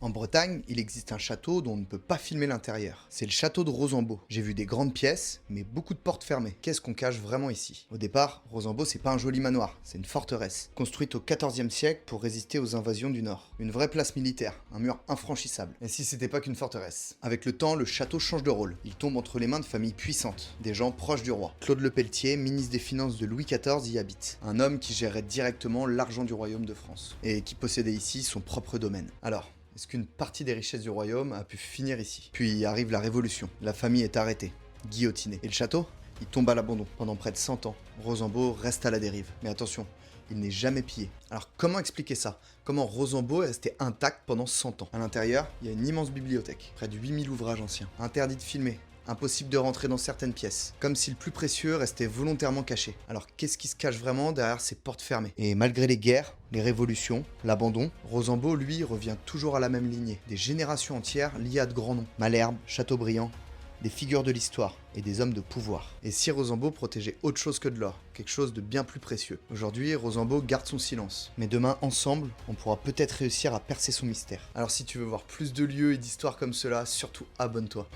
En Bretagne, il existe un château dont on ne peut pas filmer l'intérieur. C'est le château de Rosambeau. J'ai vu des grandes pièces, mais beaucoup de portes fermées. Qu'est-ce qu'on cache vraiment ici? Au départ, Rosambeau c'est pas un joli manoir, c'est une forteresse, construite au XIVe siècle pour résister aux invasions du Nord. Une vraie place militaire, un mur infranchissable. Et si c'était pas qu'une forteresse? Avec le temps, le château change de rôle. Il tombe entre les mains de familles puissantes, des gens proches du roi. Claude Lepelletier, ministre des Finances de Louis XIV, y habite. Un homme qui gérait directement l'argent du royaume de France, et qui possédait ici son propre domaine. Alors, est-ce qu'une partie des richesses du royaume a pu finir ici? Puis arrive la Révolution. La famille est arrêtée, guillotinée. Et le château? Il tombe à l'abandon. Pendant près de 100 ans, Rosambeau reste à la dérive. Mais attention, il n'est jamais pillé. Alors comment expliquer ça? Comment Rosambeau est resté intact pendant 100 ans? À l'intérieur, il y a une immense bibliothèque, près de 8000 ouvrages anciens. Interdit de filmer. Impossible de rentrer dans certaines pièces, comme si le plus précieux restait volontairement caché. Alors qu'est-ce qui se cache vraiment derrière ces portes fermées? Et malgré les guerres, les révolutions, l'abandon, Rosambeau, lui, revient toujours à la même lignée. Des générations entières liées à de grands noms. Malherbe, Chateaubriand, des figures de l'histoire et des hommes de pouvoir. Et si Rosambeau protégeait autre chose que de l'or, quelque chose de bien plus précieux? Aujourd'hui, Rosambeau garde son silence. Mais demain, ensemble, on pourra peut-être réussir à percer son mystère. Alors si tu veux voir plus de lieux et d'histoires comme cela, surtout abonne-toi.